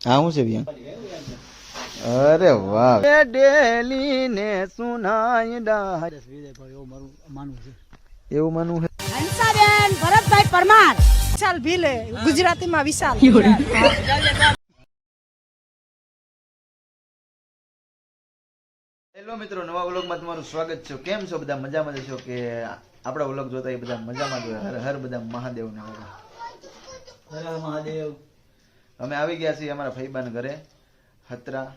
હા હું છે વિયંગ? અરે વાહ. ડેલી ને સુનાય ડા એવું માનવું છે. હંસાબેન ભરતભાઈ પરમાર, વિશાલ ભીલે, ગુજરાતીમાં વિશાલ. હેલો મિત્રો, નવા વ્લોગમાં તમારું સ્વાગત છે. કેમ છો બધા? મજામાં છો કે? આપણા વ્લોગ જોતા એ બધા મજામાં જ હોય. હર હર બધા મહાદેવ ને હર મહાદેવ. અમે આવી ગયા છીએ અમારા ફઈબાના ઘરે હતરા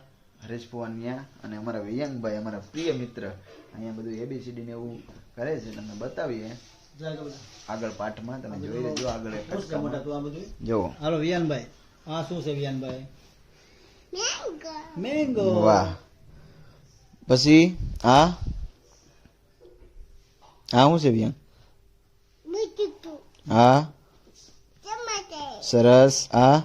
હરેશ ભુવાનિયા, અને અમારા વિયંગભાઈ, અમારા પ્રિય મિત્ર અહીંયા બધું એબીસીડી ને એવું કરે છે. તમને બતાવીએ આગળ પાઠમાં, તમે જોઈ લેજો. આગળ જો હાલો વિયાનભાઈ, આ શું છે વિયાનભાઈ? મેંગો. વાહ. પછી આ શું છે વિયંગ? હા સરસ. આ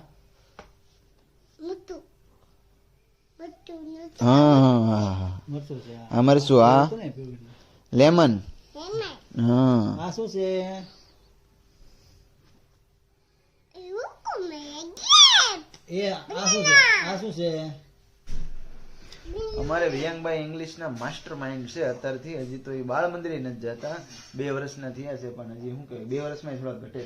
હા અમારે શું? આ લેમન. હા આ શું છે? એ આ શું છે? આ શું છે? અમારે વિયંગભાઈ ઇંગ્લિશના માસ્ટર માઇન્ડ છે અત્યારથી. હજી તો એ બાળ મંદિરે નથી જતા. 2 વર્ષના થયા છે, પણ હજી શું કે 2 વર્ષમાં થોડા ઘટે.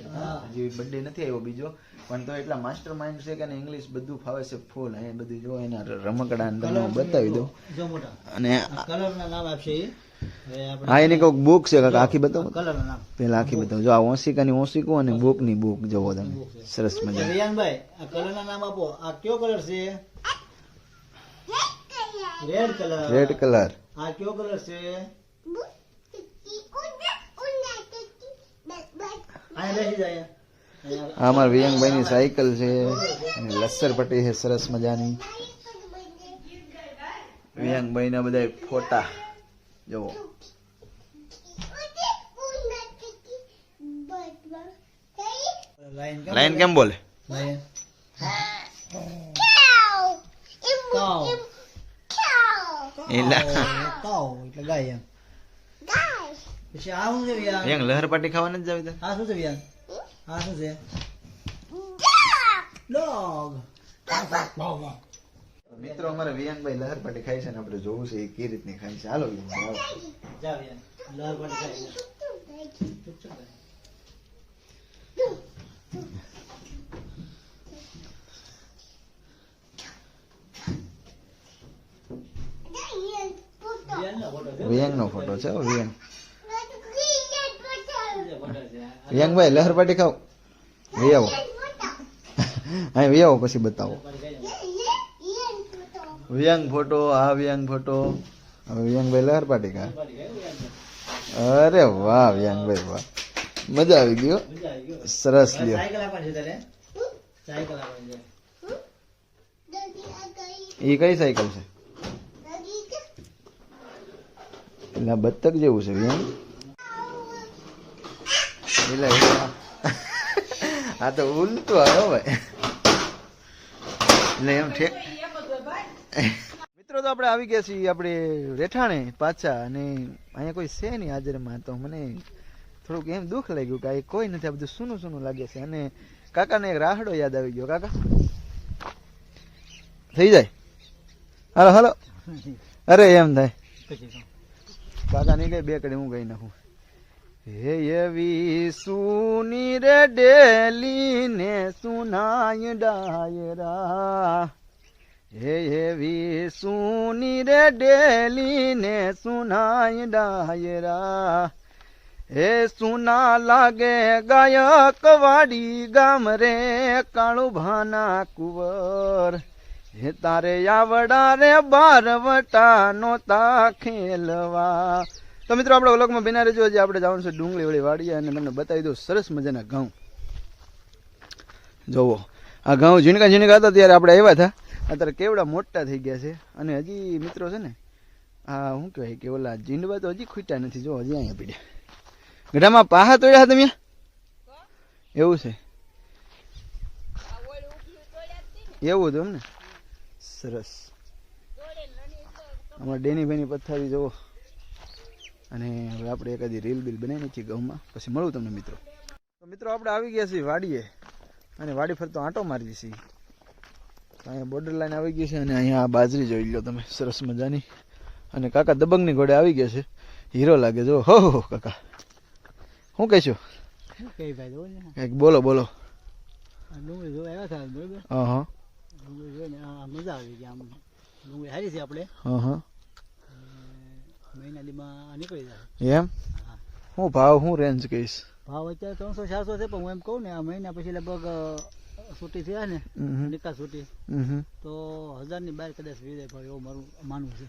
હજી બર્થડે નથી આવ્યો બીજો, પણ તો એટલા માસ્ટર માઇન્ડ છે કે ઇંગ્લિશ બધું ફાવે છે ફૂલ. અહીંયા બધું જો એના રમકડા બતાવી દો. અને કલરના નામ આપશે એ. હા એની કોઈક બુક છે કાકા, આખી બતાવો કલરના નામ પેલા. આખી બતાવો. જો આ ઓશિકાની ઓશિકો અને બુકની બુક જોવો તમે. સરસ મજા. વિયાનભાઈ આ કલરના નામ આપો. આ કયો કલર છે? Red colour. Red colour. આ કયો કલર છે? આ બેસી જાય. આ અમારા વિયંગભાઈ ની સાયકલ છે, લસ્સર પટ્ટી છે સરસ મજાની. વિયંગભાઈ ના બધા ફોટા જુઓ. લાઈન કેમ બોલે? એટલે ગાય એમ. પછી આ શું છે વિયાન? લહેર પાટી ખાવા નથી જાવી? આ શું છે વિયાન? આ શું છે? ડોગ. મિત્રો અમારે વિયંગભાઈ લહેર પાટી ખાય છે ને આપણે જોવું છે એ કઈ રીતની ખાય છે. હાલો જા વિયાન લહર પાટી ખાઈ. વિયંગ નો ફોટો છે. વિયંગભાઈ લહેર પાટી ખાવ. વિયાવો હા વિયાવો પછી બતાવો. વિયંગ ફોટો. આ વિયંગ ફોટો. હવે વિયંગભાઈ લહેર પાટી ખા. અરે વાહ વિયંગભાઈ વાહ, મજા આવી ગયો. સરસ લ્યો. એ કઈ સાયકલ છે? એટલે બત્તક જેવું છે વિયંગ. એટલે આ તો ઉલટું આવ્યો ભાઈ. એટલે એમ ઠેક. મિત્રો તો આપણે આવી ગયા છીએ આપણે રેઠાણે પાછા, અને અહીંયા કોઈ છે નહીં હાજરમાં. તો મને થોડુંક એમ દુઃખ લાગ્યું કે આ કોઈ નથી, આ બધું સૂનું સૂનું લાગે છે. અને કાકાને એક રાહડો યાદ આવી ગયો. કાકા થઈ જાય. હાલો હાલો. અરે એમ થાય. કાકા ની કઈ બે કડી હું ગઈ નાખું. હે એવી સુની રે ડેલી ને સુનાય ડાયરા. હે એવી સુની રે ડેલી ને સુનાય ડાયરા. હે સુના લાગે ગાયક વાડી ગામ રે કાળુ ભાના કુંવર. હે તારે આવડા રે બારવટા નોતા ખેલવા. તો મિત્રો આપણે વ્લોગમાં બિના રહેજો. હજી આપણે જવાનું છે ડુંગળી વળી વાડીએ, અને તમને બતાવી દઉં સરસ મજાના ઘઉં. જોવો આ ઘઉં ઝીણકા ઝીણકા હતા ત્યારે આપણે આવ્યા હતા, અત્યારે કેવડા મોટા થઈ ગયા છે. અને હજી મિત્રો છે ને આ શું કહેવાય કે ઓલા જીંડવા તો હજી ખૂટ્યા નથી. જો હજી અહીંયા પીડ્યા. ગઢામાં પાહા તોડ્યા તમે? એવું છે? એવું હતું એમ ને. સરસ. અમારા ડેનીભાઈની પથારી જુઓ. અને હવે આપણે એકાદી રીલ બિલ બનાવી નાખીએ ઘઉંમાં, પછી મળું તમને મિત્રો. તો મિત્રો આપણે આવી ગયા છીએ વાડીએ, અને વાડી ફરતો આંટો મારી છીએ. અહીંયા બોર્ડર લાઈન આવી ગઈ છે અને અહીંયા આ બાજરી જોઈ લો તમે સરસ મજાની. અને કાકા દબંગની ઘોડે આવી ગયા છે. હીરો લાગે જો. હો કાકા શું કહેશો? કઈ ભાઈ જો ને કંઈક બોલો બોલો. ડુંગળી જોવા આવ્યા હતા બરોબર. હા ડુંગળી જોઈને મજા આવી ગઈ. આમ ડુંગળી સારી છે આપણે. હા મહિના દીમાં નીકળી જાય. એમ શું ભાવ શું રેન્જ કહીશ? ભાવ અત્યારે 300-400 છે, પણ હું એમ કહું ને આ મહિના પછી લગભગ છૂટી થયા ને નિકાસ છૂટી તો 1000 ની બહાર કદાચ વીરે ભાવ એવું મારું માનવું છે.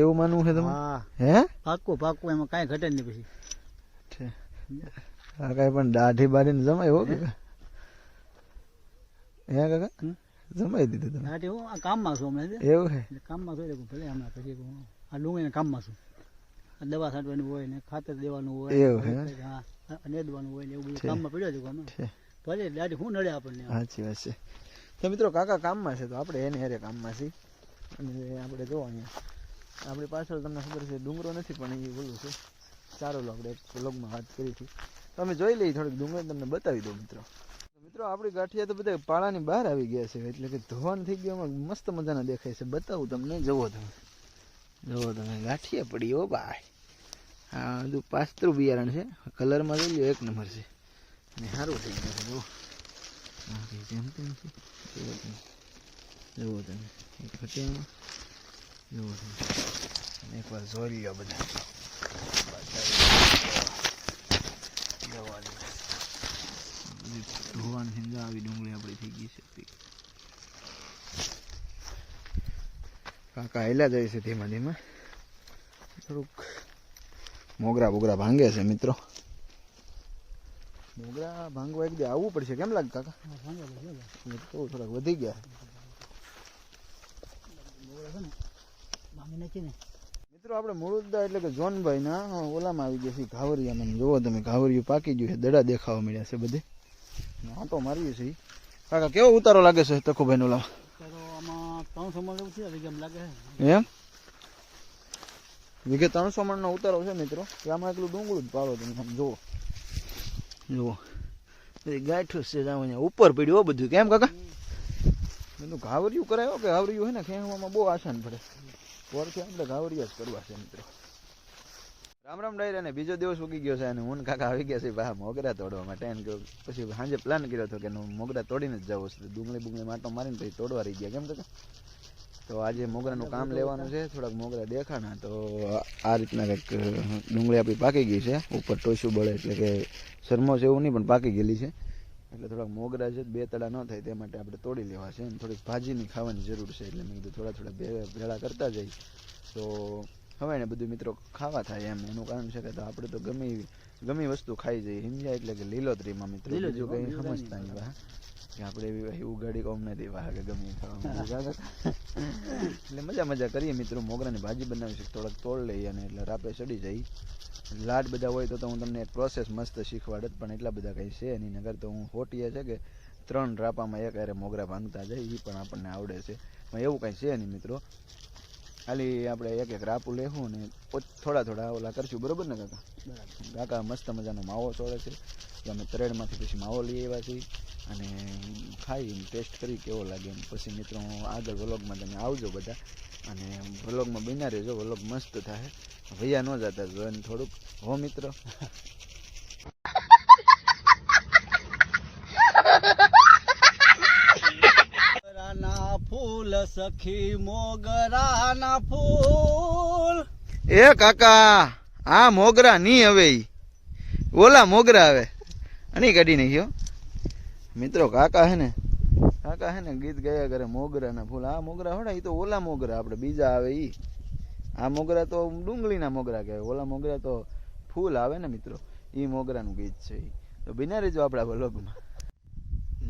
એવું માનવું છે તમે? હા હે પાક્કું એમાં કાંઈ ઘટે નહીં પછી. આ કઈ પણ દાઢી બાઢી જમાય હો કાકા? હે કાકા જમાઈ દીધું તમે? દાઢી હું આ કામમાં છું હમણાં. એવું છે? કામમાં છું એટલે ભલે હમણાં પછી આ ડુંગળીના કામમાં છું. દવા છાંટવાની હોય ને ખાતર દેવાનું હોય. એવું હે? હા નેદવાનું હોય ને એવું બધું કામમાં પડ્યો છે ગામમાં. ભલે દાઢી શું નડે આપણને. સાચી વાત છે. તો મિત્રો કાકા કામમાં છે તો આપણે એને હારે કામમાં છીએ. અને આપણે જો અહીંયા આપણી પાછળ તમને ખબર છે ડુંગરો નથી પણ એ બોલું છે સારું આપણે એક વ્લોગમાં વાત કરી હતી. તો અમે જોઈ લઈએ થોડીક ડુંગળી તમને બતાવી દઉં મિત્રો. મિત્રો આપણી ગાંઠિયા તો બધા પાળાની બહાર આવી ગયા છે એટલે કે ધોવાનું થઈ ગયું મસ્ત મજાના દેખાય છે. બતાવું તમને. જુઓ તમે ગાંઠિયા પડી હો ભાઈ. હા બધું પાસ્તરું બિયારણ છે. કલરમાં જોઈ લો એક નંબર છે અને સારું થઈ ગયું છે. જેમ તેમ છે. જુઓ તમે એક હટિયામાં જુઓ તમે એકવાર જોઈ લો બધા. ધોવાની હિંજા આવી ડુંગળી આપણી થઈ ગઈ છે. કાકા હેલા જાય છે ધીમા ધીમા. થોડુંક મોગરા બોગરા ભાંગે છે મિત્રો. મોગરા ભાંગવા એક દી આવવું પડશે. કેમ લાગે કાકા? તો થોડાક વધી ગયા મિત્રો. આપણે મુળુદા એટલે કે જોનભાઈ ના ઓલામાં આવી ગયા છે ઘાવરિયામાં. જોવો તમે ઘાવરિયું પાકી ગયું છે. દડા દેખાવા મળ્યા છે બધે. આંટો મારીએ છીએ. કાકા કેવો ઉતારો લાગે છે તખુભાઈ નો ઓલા? આમાં 300 મણ એવું છે એમ લાગે છે. એમ વીઘે 300 મણ નો ઉતારો છે મિત્રો. આમાં એટલું ડુંગળું જ પાડો તમે જુઓ. ગાંઠું છે અહીંયા ઉપર પડ્યું બધું. કેમ કાકા? એનું ઘાવરિયું કરાયો કે ઘાવરિયું હે ને ખેંચવામાં બહુ આસાન પડે. વર્ષે આપણે ઘાવરિયા જ કરવા છે મિત્રો. રામ રામ ડાયરા ને બીજો દિવસ ઉગી ગયો છે અને હું કાકા આવી ગયા છે બહાર મોગરા તોડવા માટે. એને પછી સાંજે પ્લાન કર્યો હતો કે મોગરા તોડીને જ જવું છે. ડુંગળી માટો મારીને પછી તોડવા રહી ગયા. કેમ કાકા? તો આજે મોગરાનું કામ લેવાનું છે. થોડાક મોગરા દેખાણા તો આ રીતના કંઈક ડુંગળી આપણી પાકી ગઈ છે. ઉપર ટોસું બળે એટલે કે શરમો છે એવું નહીં પણ પાકી ગયેલી છે. એટલે થોડાક મોગરા છે બે તળા ન થાય તે માટે આપણે તોડી લેવા છે. અને થોડીક ભાજીની ખાવાની જરૂર છે એટલે મેં કીધું થોડા ભેળા કરતા જઈ તો હવે ને બધું મિત્રો ખાવા થાય એમ. એનું કારણ છે કે તો આપણે તો ગમે વસ્તુ ખાઈ જઈએ. હિમજા એટલે કે લીલોતરીમાં મિત્રો બીજું કંઈ સમજતા નહીં વાહ કે આપણે એવી ઉગાડી કોમ નથી વાહ કે ગમે ખાવા. એટલે મજા કરીએ મિત્રો. મોગરાની ભાજી બનાવી છે. થોડાક તોડ લઈએ અને એટલે રાપે ચડી જાય. લાડ બધા હોય તો હું તમને એક પ્રોસેસ મસ્ત શીખવાડત પણ એટલા બધા કંઈ છે નહીં. નગર તો હું હોટીએ છે કે 3 રાપામાં એક હારે મોગરા ભાંગતા જાય એ પણ આપણને આવડે છે. પણ એવું કંઈ છે નહીં મિત્રો. ખાલી આપણે એક રાપું લેવું ને થોડા ઓલા કરશું. બરોબર ને કાકા? કાકા મસ્ત મજાનો માવો છોડે છે. અમે તરેડમાંથી પછી માવો લઈ આવ્યા છીએ અને ખાઈ ટેસ્ટ કરી કેવો લાગે એમ. પછી મિત્રો આગળ વ્લોગમાં તમે આવજો બધા અને વ્લોગમાં બન્યા રહેજો. વ્લોગ મસ્ત થાય. ભૈયા ન જતા જોઈને થોડુંક હો મિત્રો. ફૂલ સખી મોગરાના ફૂલ. એ કાકા આ મોગરા ની હવે ઓલા મોગરા આવે અને કાઢી નાખ્યો મિત્રો. કાકા હે ને ગીત ગાયા કરે મોગરાના ફૂલ. આ મોગરા હોડા એ તો ઓલા મોગરા આપણે બીજા આવે ઈ. આ મોગરા તો ડુંગળીના મોગરા કહેવાય. ઓલા મોગરા તો ફૂલ આવે ને મિત્રો. એ મોગરાનું ગીત છે. તો બિના રહેજો આપણા વ્લોગમાં.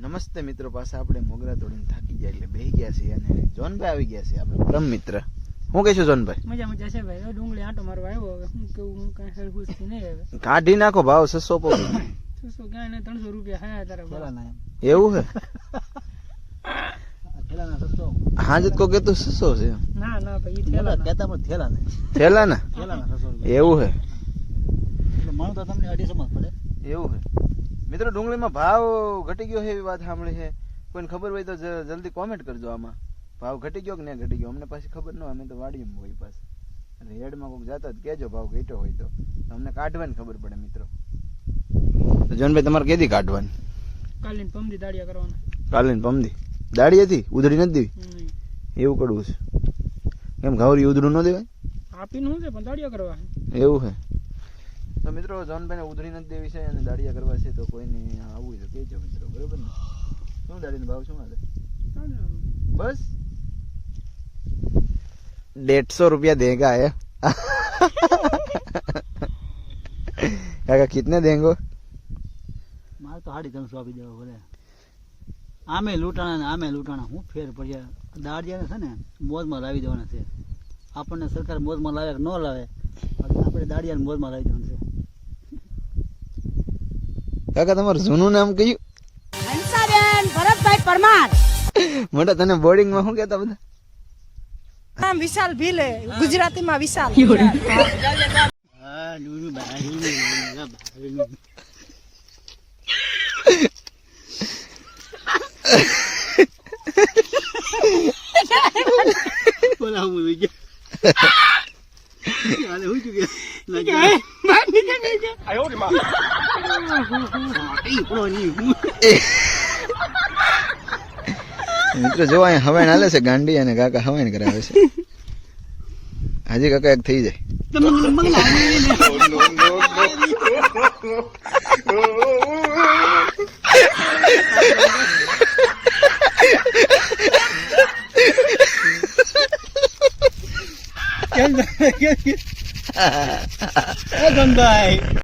નમસ્તે મિત્રો. પાસે આપણે મોગરા તોડીને થાકી ગયા એટલે બેસી ગયા છીએ અને જોનભાઈ આવી ગયા છે આપણે પરમ મિત્ર. શું કહીશું જોનભાઈ? મજા છે ભાઈ. ડુંગળી આંટો મારવા આવ્યો. હવે હું કેવું હું કઈ હરખું નહીં. હવે કાઢી નાખો ભાવ 600 પોકી. 600 ક્યાં ને 300 રૂપિયા હાયા તારા. એવું હે? હા જ કો કેતું 600 છે. ના ભાઈ થેલા કહેતા પણ થેલા ના 600 એવું હે? એટલે મણ તો તમને 250 માં પડે એવું હે મિત્રો. ડુંગળીમાં ભાવ ઘટી ગયો છે એવી વાત સાંભળી છે. કોઈને ખબર હોય તો જલ્દી કોમેન્ટ કરજો આમાં ભાવ ઘટી ગયો કે નહીં ઘટી ગયો અમને પાછી ખબર ન હોય અમે તો વાડીમાં હોય પાસે એટલે હેડમાં કોઈક જતા જ કહેજો ભાવ ઘટ્યો હોય તો અમને કાઢવાની ખબર પડે મિત્રો તો જનભાઈ તમારે કેદી કાઢવાની કાલીન પમદી દાડિયા કરવાના કાલે પમદી દાડી હતી ઉધડી નથી દેવી એવું કરવું છે કેમ ઘાવરી ઉધડું ન દેવાય આપીને હું છે પણ દાડિયા કરવા એવું છે તો મિત્રો જોનભાઈને ઉધડી નથી દેવી છે અને દાડિયા કરવા છે તો કોઈને આવવું છે કહેજો મિત્રો બરોબર ને શું દાડીનો ભાવ શું હાલે બસ 150 रुपया देगा है काका कितने देंगे મારે તો 350 આપી દેવા ભલે આમે લૂંટાણા ને આમે લૂંટાણા હું ફેર પડ્યા દાડિયાને છે ને મોજમાં લાવી દેવાના છે આપણને સરકાર મોજમાં લાવે કે ન લાવે આપણે દાડિયાને મોજમાં લાવી દેવાનું છે કાકા તમારું જૂનું નામ કયું હંસાબેન ભરતભાઈ પરમાર મોટા તને બોર્ડિંગમાં શું કહેતા બધા નામ વિશાલ ભીલે ગુજરાતીમાં વિશાલ હા લુલુ બાઈ બોલા હું લઈ ગયા હાલે હું ચૂકે લાગ્યા બાર નીકળ ગયા આયો રે માં મિત્રો જો અહીંયા હવાઈન હાલે છે ગાંડી અને કાકા હવાઈન કરાવે છે હજી કાકા એક થઈ જાય ધંધાઈ